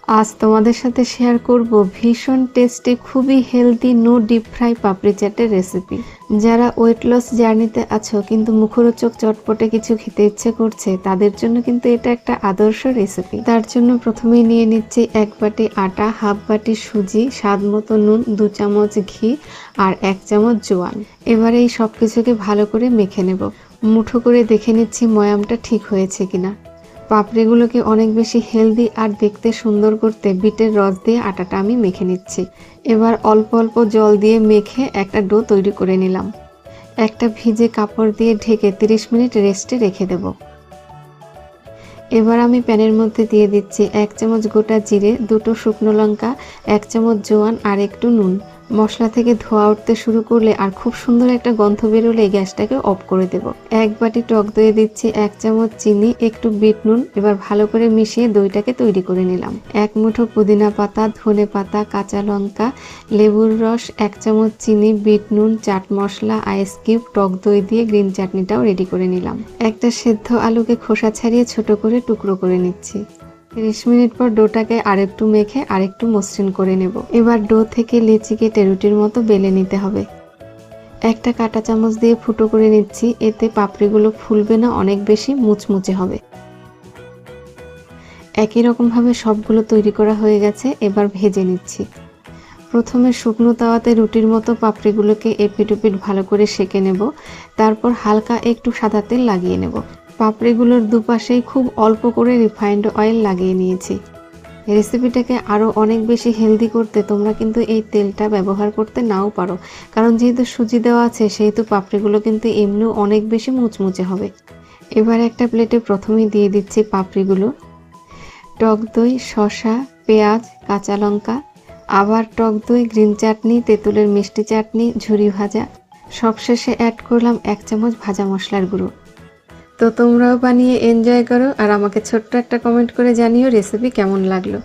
আজ তোমাদের সাথে শেয়ার করব ভীষণ টেস্টি খুবই হেলদি নো ডিপ ফ্রাই পাপড়ি চাটের রেসিপি। যারা ওয়েট লস জার্নিতে আছো কিন্তু মুখরোচক চটপটে কিছু খেতে ইচ্ছে করছে তাদের জন্য কিন্তু এটা একটা আদর্শ রেসিপি। তার জন্য প্রথমেই নিয়ে নিচ্ছি 1 বাটি আটা, হাফ বাটি সুজি, স্বাদ মতো নুন, 2 চামচ ঘি আর 1 চামচ জোয়ান। এবারে এই সব কিছুকে ভালো করে মেখে নেব। মুঠো করে দেখে নিচ্ছি ময়ামটা ঠিক হয়েছে কিনা। পাপড়িগুলোকে অনেক বেশি হেলদি আর দেখতে সুন্দর করতে বিটের রস দিয়ে আটাটা আমি মেখে নিচ্ছি। এবার অল্প অল্প জল দিয়ে মেখে একটা ডো তৈরি করে নিলাম। একটা ভিজে কাপড় দিয়ে ঢেকে 30 মিনিট রেস্টে রেখে দেব। এবার আমি প্যানের মধ্যে দিয়ে দিচ্ছি 1 চামচ গোটা জিরে, 2টো শুকনো লঙ্কা, 1 চামচ জোয়ান আর একটু নুন। মশলা থেকে ধোয়া উঠতে শুরু করলে আর খুব সুন্দর একটা গন্ধ বেরোলে গ্যাসটাকে অফ করে দেব। 1 বাটি টক দইয়ে দিচ্ছি 1 চামচ চিনি, একটু বিট নুন। এবার ভালো করে মিশিয়ে দইটাকে তৈরি করে নিলাম। 1 মুঠো পুদিনা পাতা, ধনে পাতা, কাঁচা লঙ্কা, লেবুর রস, 1 চামচ চিনি, বিট নুন, চাট মশলা, আইস কিউব, টক দই দিয়ে গ্রিন চাটনিটাও রেডি করে নিলাম। একটা সেদ্ধ আলুকে খোসা ছাড়িয়ে ছোট করে টুকরো করে নিচ্ছি। 30 মিনিট পর ডোটাকে আরেকটু মেখে আরেকটু মসৃণ করে নেব। এবার ডো থেকে লেচি কেটে রুটির মতো বেলে নিতে হবে। একটা কাঁটা চামচ দিয়ে ফুটো করে নিচ্ছি, এতে পাপড়িগুলো ফুলবে না, অনেক বেশি মুচমুচে হবে। একই রকমভাবে সবগুলো তৈরি করা হয়ে গেছে, এবার ভেজে নিচ্ছি। প্রথমে শুকনো তাওয়াতে রুটির মতো পাপড়িগুলোকে এপিট ওপিট ভালো করে সেঁকে নেব। তারপর হালকা একটু সাদা তেল লাগিয়ে নেব। পাপড়িগুলোর দুপাশেই খুব অল্প করে রিফাইন্ড অয়েল লাগিয়ে নিয়েছি। রেসিপিটাকে আরও অনেক বেশি হেলদি করতে তোমরা কিন্তু এই তেলটা ব্যবহার করতে নাও পারো, কারণ যেহেতু সুজি দেওয়া আছে সেহেতু পাপড়িগুলো কিন্তু এমনিও অনেক বেশি মুচমুচে হবে। এবার একটা প্লেটে প্রথমেই দিয়ে দিচ্ছি পাপড়িগুলো, টক দই, শসা, পেঁয়াজ, কাঁচা লঙ্কা, আবার টক দই, গ্রিন চাটনি, তেঁতুলের মিষ্টি চাটনি, ঝুরি ভাজা, সবশেষে অ্যাড করলাম 1 চামচ ভাজা মশলার গুঁড়ো। তো তোমরাও বানিয়ে এনজয় করো আর আমাকে ছোট্ট একটা কমেন্ট করে জানিও রেসিপি কেমন লাগলো।